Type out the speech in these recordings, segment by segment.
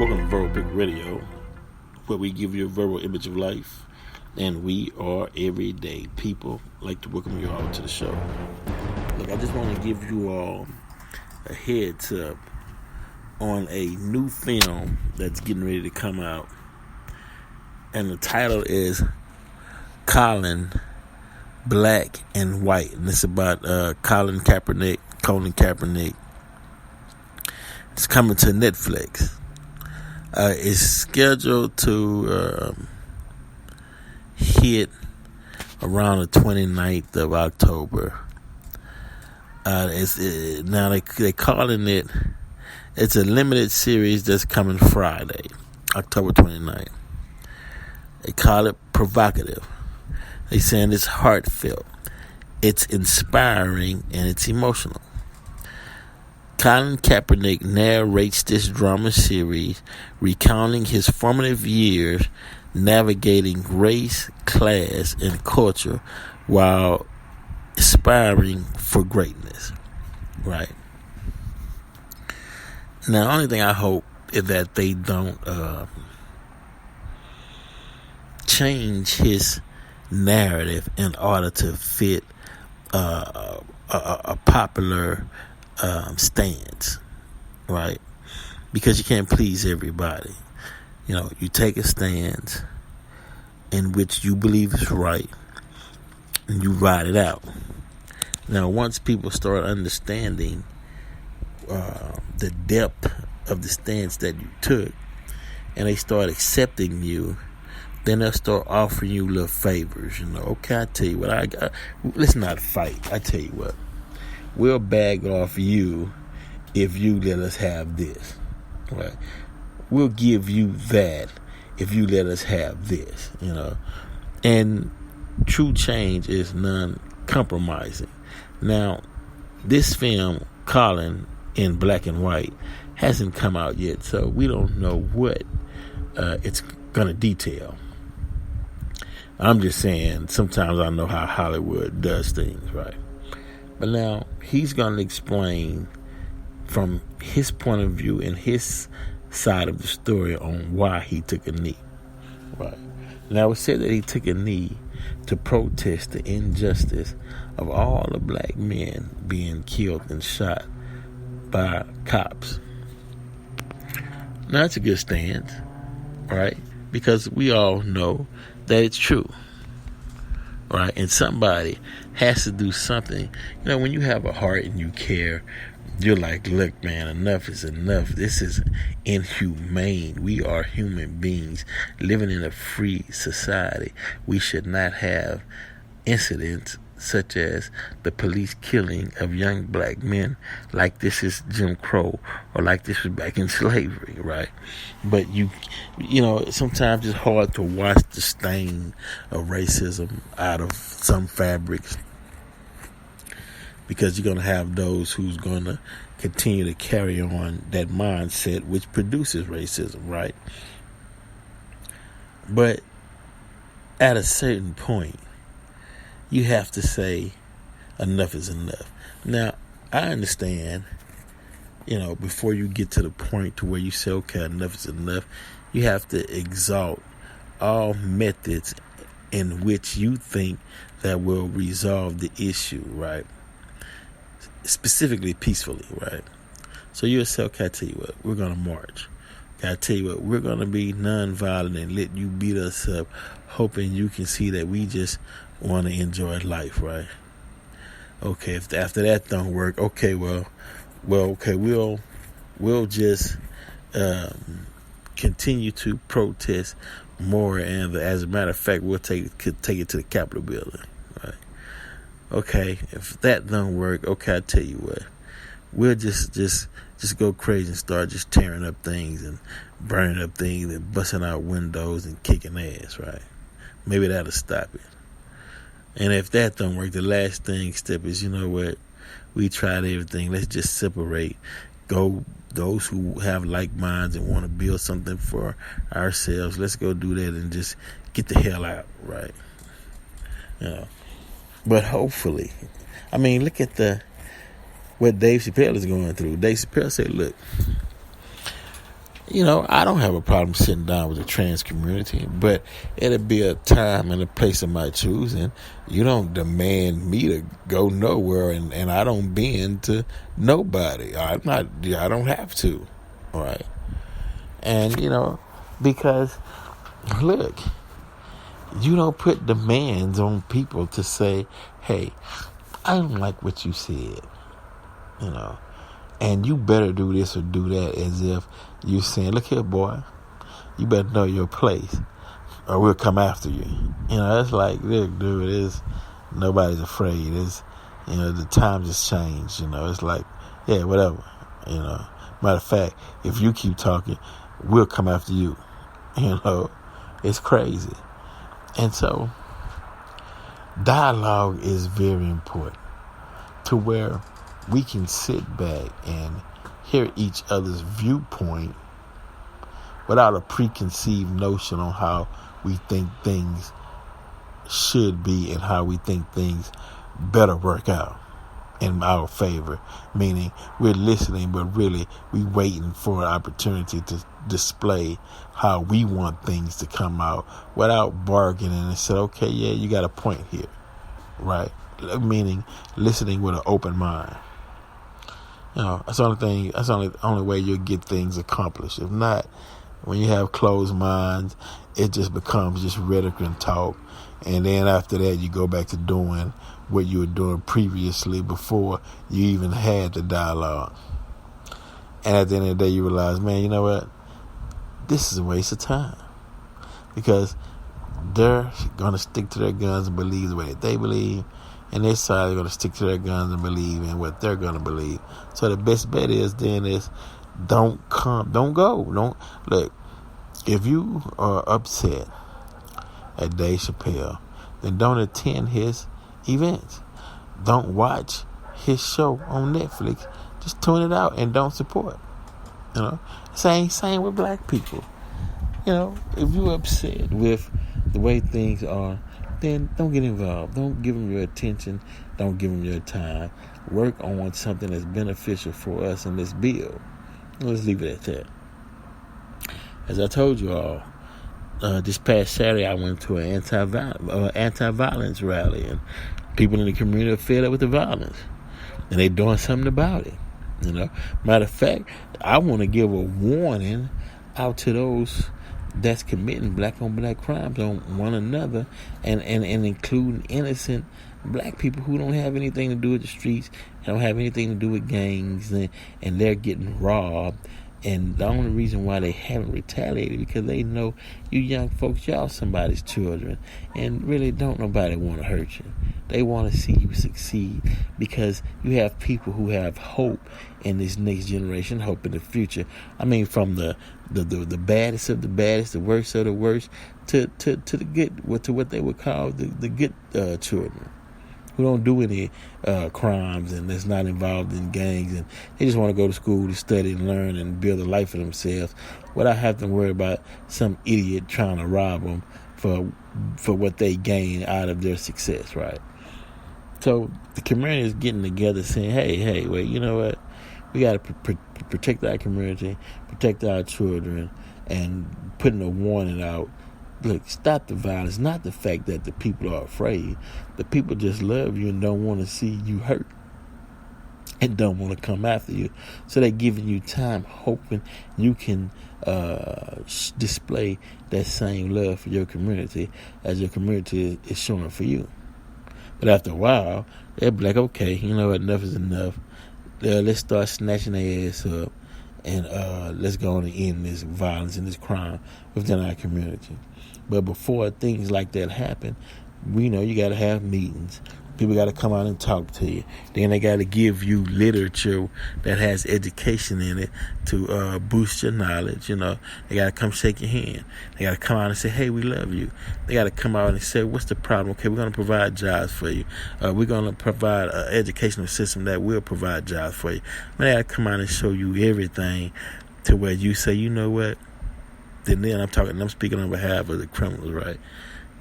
Welcome to Verbal Pick Radio, where we give you a verbal image of life, and we are everyday people. I'd like to welcome you all to the show. Look, I just want to give you all a heads up on a new film that's getting ready to come out, and the title is Colin, Black and White, and it's about Colin Kaepernick. It's coming to Netflix. It's scheduled to hit around the 29th of October. Now they're calling it. It's a limited series that's coming Friday, October 29th. They call it provocative. They saying it's heartfelt, it's inspiring, and it's emotional. Colin Kaepernick narrates this drama series, recounting his formative years navigating race, class, and culture while aspiring for greatness. Right. Now, the only thing I hope is that they don't change his narrative in order to fit a popular stance, right? Because you can't please everybody. You know, you take a stance in which you believe is right, and you ride it out. Now, once people start understanding the depth of the stance that you took, and they start accepting you, then they'll start offering you little favors. You know, okay, I tell you what, let's not fight. I tell you what, we'll bag off you if you let us have this. Right? We'll give you that if you let us have this. You know, and true change is non-compromising. Now, this film, Colin in Black and White, hasn't come out yet, so we don't know what it's gonna detail. I'm just saying, sometimes I know how Hollywood does things, right? But now, he's going to explain from his point of view and his side of the story on why he took a knee, right? Now, it said that he took a knee to protest the injustice of all the black men being killed and shot by cops. Now, that's a good stance, right? Because we all know that it's true, right? And somebody has to do something. You know, when you have a heart and you care, you're like, look, man, enough is enough. This is inhumane. We are human beings living in a free society. We should not have incidents such as the police killing of young black men like this is Jim Crow or like this was back in slavery, right? But you know, sometimes it's hard to wash the stain of racism out of some fabrics, because you're going to have those who's going to continue to carry on that mindset which produces racism, right? But at a certain point, you have to say enough is enough. Now, I understand, you know, before you get to the point to where you say, okay, enough is enough, you have to exalt all methods in which you think that will resolve the issue, right? Specifically peacefully, right? So you'll say, okay, I tell you what, we're going to march. Okay, I tell you what, we're going to be nonviolent and let you beat us up, hoping you can see that we just want to enjoy life, right? Okay, if after that don't work, okay, okay, we'll just continue to protest more, and as a matter of fact, we'll take it to the Capitol building, right? Okay, if that don't work, okay, I tell you what, we'll just go crazy and start just tearing up things and burning up things and busting out windows and kicking ass, right? Maybe that'll stop it. And if that don't work, the last step is, you know what, we tried everything, let's just separate. Go, those who have like minds and want to build something for ourselves, let's go do that and just get the hell out, right? You know. But hopefully, I mean, look at what Dave Chappelle is going through. Dave Chappelle said, look, I don't have a problem sitting down with the trans community, but it'll be a time and a place of my choosing. You don't demand me to go nowhere, and I don't bend to nobody. I don't have to, right? And, because, look, you don't put demands on people to say, hey, I don't like what you said, and you better do this or do that, as if you saying, look here, boy, you better know your place or we'll come after you. It's like, look, dude, nobody's afraid. The times has changed. It's like, yeah, whatever. Matter of fact, if you keep talking, we'll come after you. It's crazy. And so dialogue is very important to where we can sit back and hear each other's viewpoint without a preconceived notion on how we think things should be and how we think things better work out in our favor. Meaning we're listening, but really we waiting for an opportunity to display how we want things to come out without bargaining and say, okay, yeah, you got a point here, right? Meaning listening with an open mind. That's the only thing. That's the only way you'll get things accomplished. If not, when you have closed minds, it just becomes just rhetoric and talk. And then after that, you go back to doing what you were doing previously before you even had the dialogue. And at the end of the day, you realize, man, you know what? This is a waste of time. Because they're going to stick to their guns and believe the way that they believe. And this side, they're going to stick to their guns and believe in what they're going to believe. So the best bet is don't go. Look, if you are upset at Dave Chappelle, then don't attend his events. Don't watch his show on Netflix. Just tune it out and don't support. Same with black people. If you're upset with the way things are, then don't get involved. Don't give them your attention. Don't give them your time. Work on something that's beneficial for us in this bill. Let's leave it at that. As I told you all, this past Saturday I went to an anti-violence rally, and people in the community are fed up with the violence, and they're doing something about it. Matter of fact, I want to give a warning out to those that's committing black on black crimes on one another, and including innocent black people who don't have anything to do with the streets, don't have anything to do with gangs, and they're getting robbed. And the only reason why they haven't retaliated because they know you young folks, y'all somebody's children, and really don't nobody want to hurt you. They want to see you succeed because you have people who have hope in this next generation, hope in the future. I mean, from the baddest of the baddest, the worst of the worst, to the good, to what they would call the good children, who don't do any crimes and that's not involved in gangs, and they just want to go to school to study and learn and build a life for themselves without having to worry about some idiot trying to rob them for what they gain out of their success, right? So the community is getting together saying, hey, wait, you know what? We got to protect our community, protect our children, and putting a warning out. Look, stop the violence. Not the fact that the people are afraid. The people just love you and don't want to see you hurt and don't want to come after you. So they're giving you time, hoping you can display that same love for your community as your community is showing for you. But after a while, they'll be like, okay, you know what, enough is enough. Let's start snatching their ass up and let's go on and end this violence and this crime within our community. But before things like that happen, we know you got to have meetings. People got to come out and talk to you. Then they got to give you literature that has education in it to boost your knowledge. They got to come shake your hand. They got to come out and say, hey, we love you. They got to come out and say, what's the problem? Okay, we're going to provide jobs for you. We're going to provide an educational system that will provide jobs for you. They got to come out and show you everything to where you say, you know what? Then I'm speaking on behalf of the criminals, right?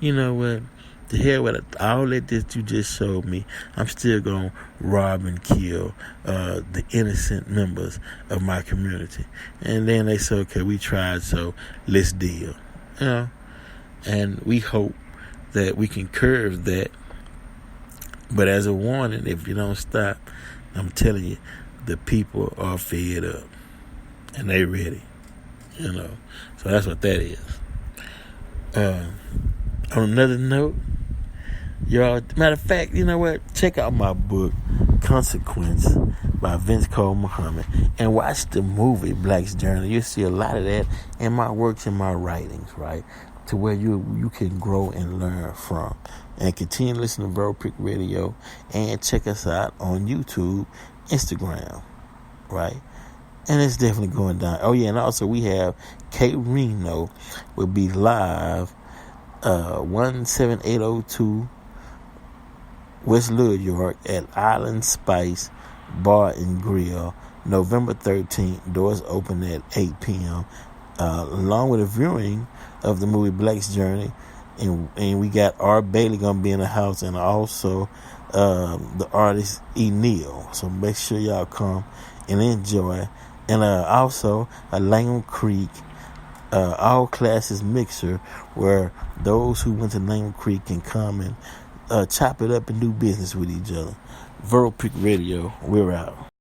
You know what? The hell with all that you just showed me. I'm still going to rob and kill the innocent members of my community. And then they say, okay, we tried, so let's deal. You know? And we hope that we can curb that. But as a warning, if you don't stop, I'm telling you, the people are fed up. And they ready. You know? So that's what that is. On another note, y'all, matter of fact, you know what? Check out my book, Consequence, by Vince Cole Muhammad, and watch the movie Black's Journey. You'll see a lot of that in my works and my writings, right? To where you can grow and learn from. And continue to listen to Verbal Prick Radio, and check us out on YouTube, Instagram, right? And it's definitely going down. Oh, yeah, and also we have Kate Reno will be live 17802 West Little York at Island Spice Bar and Grill, November 13th. Doors open at 8 p.m. Along with a viewing of the movie Black's Journey. And we got Art Bailey going to be in the house, and also the artist E. Neal. So make sure y'all come and enjoy. And also a Langham Creek all classes mixer, where those who went to Langham Creek can come and chop it up and do business with each other. Verbal Prick Radio, we're out.